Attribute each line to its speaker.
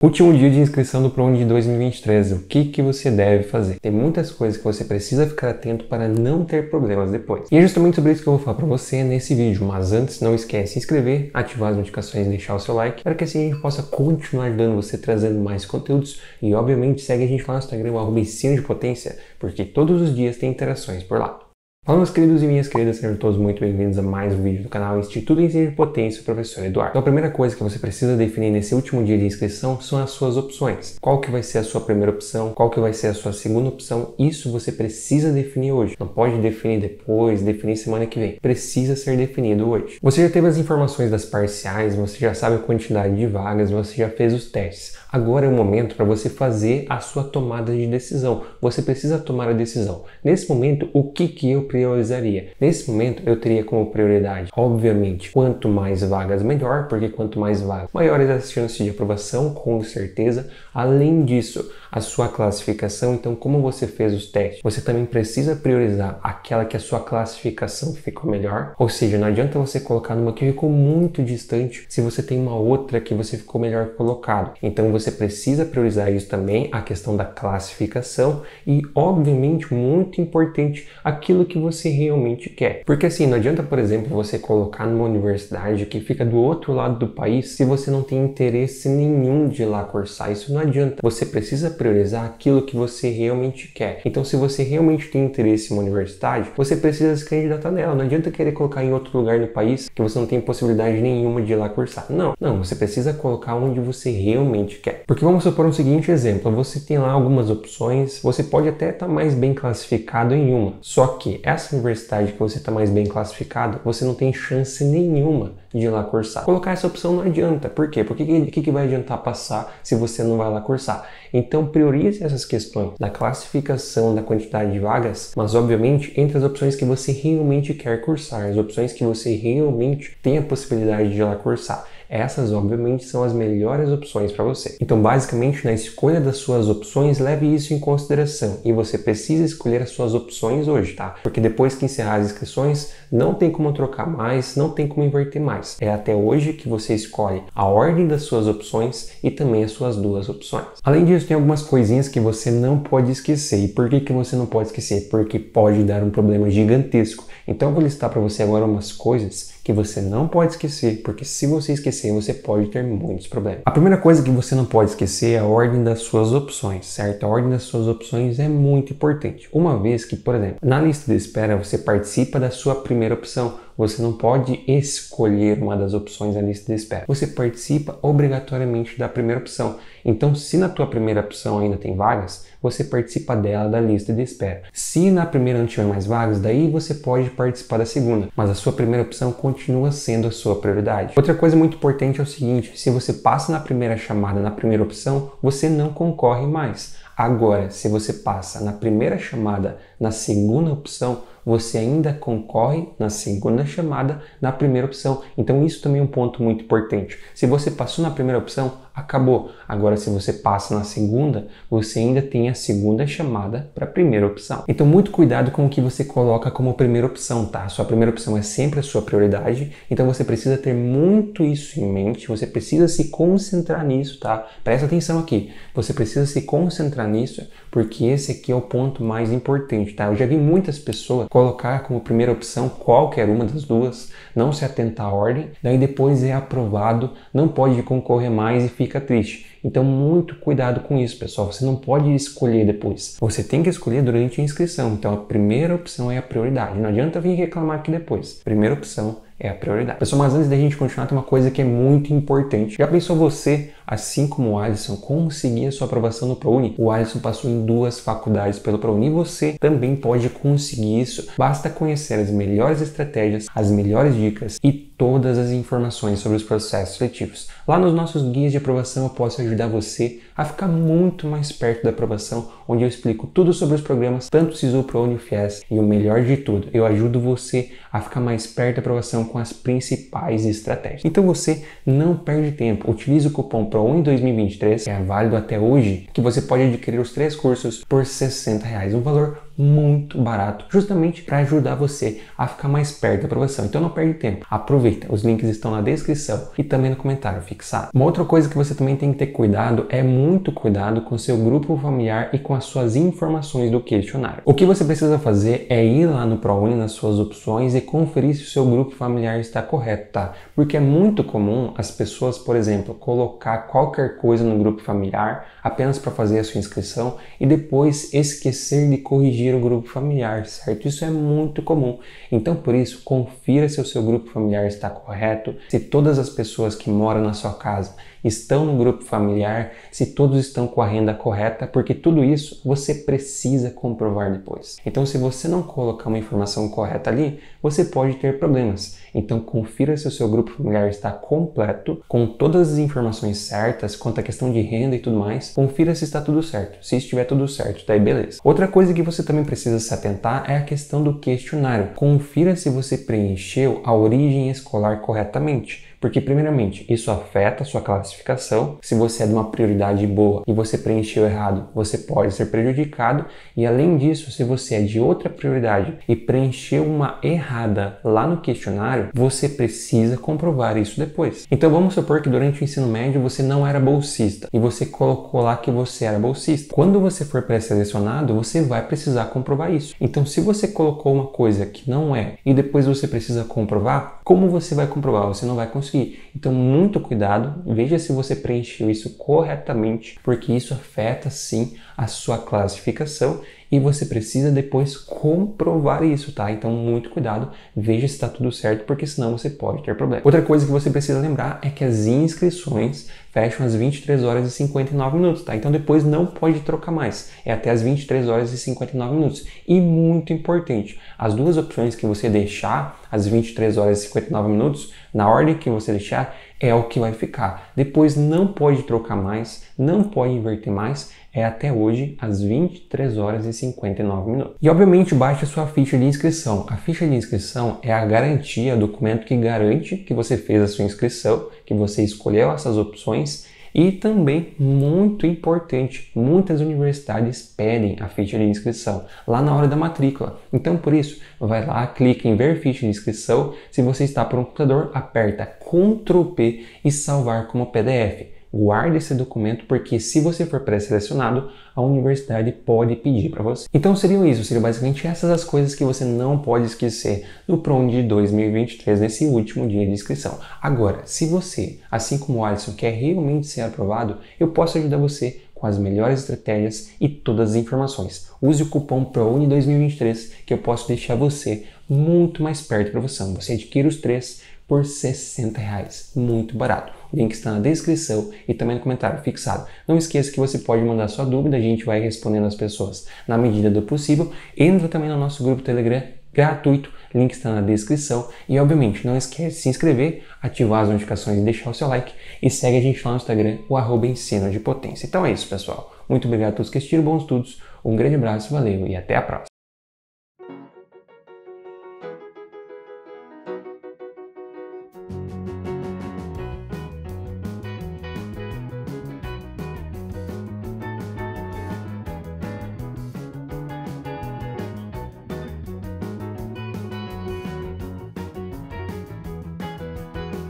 Speaker 1: Último dia de inscrição do ProUni de 2023, o que você deve fazer? Tem muitas coisas que você precisa ficar atento para não ter problemas depois. E é justamente sobre isso que eu vou falar para você nesse vídeo, mas antes não esquece de se inscrever, ativar as notificações e deixar o seu like, para que assim a gente possa continuar ajudando você, trazendo mais conteúdos e obviamente segue a gente lá no Instagram, @ensino de potência, porque todos os dias tem interações por lá. Fala, meus queridos e minhas queridas, sejam todos muito bem-vindos a mais um vídeo do canal Instituto Ensino de Potência, o professor Eduardo. Então a primeira coisa que você precisa definir nesse último dia de inscrição são as suas opções. Qual que vai ser a sua primeira opção, qual que vai ser a sua segunda opção, isso você precisa definir hoje. Não pode definir depois, definir semana que vem. Precisa ser definido hoje. Você já teve as informações das parciais, você já sabe a quantidade de vagas, você já fez os testes. Agora é o momento para você fazer a sua tomada de decisão. Você precisa tomar a decisão. Nesse momento, o que eu priorizaria? Nesse momento, eu teria como prioridade, obviamente, quanto mais vagas melhor, porque quanto mais vagas, maiores as chances de aprovação, com certeza. Além disso, a sua classificação, então como você fez os testes, você também precisa priorizar aquela que a sua classificação ficou melhor, ou seja, não adianta você colocar numa que ficou muito distante se você tem uma outra que você ficou melhor colocado. Então você precisa priorizar isso também, a questão da classificação e, obviamente, muito importante, aquilo que você realmente quer. Porque assim, não adianta, por exemplo, você colocar numa universidade que fica do outro lado do país se você não tem interesse nenhum de ir lá cursar. Isso não adianta. Você precisa priorizar aquilo que você realmente quer. Então, se você realmente tem interesse em uma universidade, você precisa se candidatar nela. Não adianta querer colocar em outro lugar no país que você não tem possibilidade nenhuma de ir lá cursar. Não, você precisa colocar onde você realmente quer. Porque vamos supor um seguinte exemplo, você tem lá algumas opções, você pode até estar mais bem classificado em uma, só que essa universidade que você está mais bem classificado, você não tem chance nenhuma de ir lá cursar. Colocar essa opção não adianta. Por quê? Porque o que vai adiantar passar se você não vai lá cursar? Então priorize essas questões da classificação, da quantidade de vagas, mas obviamente entre as opções que você realmente quer cursar, as opções que você realmente tem a possibilidade de ir lá cursar. Essas, obviamente, são as melhores opções para você. Então, basicamente, na escolha das suas opções, leve isso em consideração. E você precisa escolher as suas opções hoje, tá? Porque depois que encerrar as inscrições, não tem como trocar mais, não tem como inverter mais. É até hoje que você escolhe a ordem das suas opções e também as suas duas opções. Além disso, tem algumas coisinhas que você não pode esquecer. E por que você não pode esquecer? Porque pode dar um problema gigantesco. Então, eu vou listar para você agora umas coisas que você não pode esquecer, porque se você esquecer, você pode ter muitos problemas. A primeira coisa que você não pode esquecer é a ordem das suas opções, certo? A ordem das suas opções é muito importante. Uma vez que, por exemplo, na lista de espera você participa da sua primeira opção, você não pode escolher uma das opções da lista de espera. Você participa obrigatoriamente da primeira opção. Então, se na tua primeira opção ainda tem vagas, você participa dela da lista de espera. Se na primeira não tiver mais vagas, daí você pode participar da segunda, mas a sua primeira opção continua sendo a sua prioridade. Outra coisa muito importante é o seguinte, se você passa na primeira chamada, na primeira opção, você não concorre mais. Agora, se você passa na primeira chamada, na segunda opção, você ainda concorre na segunda chamada, na primeira opção. Então isso também é um ponto muito importante. Se você passou na primeira opção, acabou. Agora, se você passa na segunda, você ainda tem a segunda chamada para a primeira opção. Então, muito cuidado com o que você coloca como primeira opção, tá? Sua primeira opção é sempre a sua prioridade, então você precisa ter muito isso em mente, você precisa se concentrar nisso, tá? Presta atenção aqui, você precisa se concentrar nisso, porque esse aqui é o ponto mais importante, tá? Eu já vi muitas pessoas colocar como primeira opção qualquer uma das duas, não se atentar à ordem, daí depois é aprovado, não pode concorrer mais e fica triste. Então, muito cuidado com isso, pessoal. Você não pode escolher depois. Você tem que escolher durante a inscrição. Então, a primeira opção é a prioridade. Não adianta vir reclamar aqui depois. Primeira opção é a prioridade. Pessoal, mas antes da gente continuar, tem uma coisa que é muito importante. Já pensou você, assim como o Alisson, conseguir a sua aprovação no ProUni? O Alisson passou em 2 faculdades pelo ProUni e você também pode conseguir isso. Basta conhecer as melhores estratégias, as melhores dicas e todas as informações sobre os processos seletivos. Lá nos nossos guias de aprovação eu posso ajudar você a ficar muito mais perto da aprovação, onde eu explico tudo sobre os programas, tanto o SISU, ProUni, FIES, e o melhor de tudo, eu ajudo você a ficar mais perto da aprovação com as principais estratégias. Então você não perde tempo, utilize o cupom ProUni 2023, que é válido até hoje, que você pode adquirir os 3 cursos por R$60, um valor muito barato, justamente para ajudar você a ficar mais perto da aprovação. Então não perde tempo, aproveita, os links estão na descrição e também no comentário fixado. Uma outra coisa que você também tem que ter cuidado é muito cuidado com seu grupo familiar e com as suas informações do questionário. O que você precisa fazer é ir lá no ProUni, nas suas opções, e conferir se o seu grupo familiar está correto, tá? Porque é muito comum as pessoas, por exemplo, colocar qualquer coisa no grupo familiar apenas para fazer a sua inscrição e depois esquecer de corrigir o grupo familiar, certo? Isso é muito comum. Então, por isso, confira se o seu grupo familiar está correto, se todas as pessoas que moram na sua casa estão no grupo familiar, se todos estão com a renda correta, porque tudo isso você precisa comprovar depois. Então, se você não colocar uma informação correta ali, você pode ter problemas. Então, confira se o seu grupo familiar está completo, com todas as informações certas, quanto à questão de renda e tudo mais. Confira se está tudo certo. Se estiver tudo certo, daí beleza. Outra coisa que você também precisa se atentar é a questão do questionário. Confira se você preencheu a origem escolar corretamente. Porque, primeiramente, isso afeta a sua classificação. Se você é de uma prioridade boa e você preencheu errado, você pode ser prejudicado. E, além disso, se você é de outra prioridade e preencheu uma errada lá no questionário, você precisa comprovar isso depois. Então, vamos supor que durante o ensino médio você não era bolsista e você colocou lá que você era bolsista. Quando você for pré-selecionado, você vai precisar comprovar isso. Então, se você colocou uma coisa que não é e depois você precisa comprovar, como você vai comprovar? Você não vai conseguir. Então, muito cuidado, veja se você preencheu isso corretamente, porque isso afeta sim a sua classificação e você precisa depois comprovar isso, tá? Então, muito cuidado, veja se está tudo certo, porque senão você pode ter problema. Outra coisa que você precisa lembrar é que as inscrições fecham às 23 horas e 59 minutos, tá? Então, depois não pode trocar mais, é até às 23 horas e 59 minutos. E muito importante, as duas opções que você deixar às 23 horas e 59 minutos, na ordem que você deixar, é o que vai ficar. Depois não pode trocar mais, não pode inverter mais, é até hoje às 23 horas e 59 minutos. E obviamente baixe a sua ficha de inscrição. A ficha de inscrição é a garantia, o documento que garante que você fez a sua inscrição, que você escolheu essas opções. E também, muito importante, muitas universidades pedem a ficha de inscrição lá na hora da matrícula. Então, por isso, vai lá, clica em ver ficha de inscrição. Se você está por um computador, aperta Ctrl P e salvar como PDF. Guarde esse documento, porque se você for pré-selecionado, a universidade pode pedir para você. Então seriam basicamente essas as coisas que você não pode esquecer no ProUni de 2023, nesse último dia de inscrição. Agora, se você, assim como o Alisson, quer realmente ser aprovado, eu posso ajudar você com as melhores estratégias e todas as informações. Use o cupom ProUni 2023 que eu posso deixar você muito mais perto da aprovação. Você adquire os 3 por R$60, muito barato. O link está na descrição e também no comentário fixado. Não esqueça que você pode mandar sua dúvida, a gente vai respondendo as pessoas na medida do possível. Entra também no nosso grupo Telegram gratuito, link está na descrição. E obviamente não esquece de se inscrever, ativar as notificações e deixar o seu like. E segue a gente lá no Instagram, o @ensino de potência. Então é isso, pessoal. Muito obrigado a todos que assistiram, bons estudos, um grande abraço, valeu e até a próxima.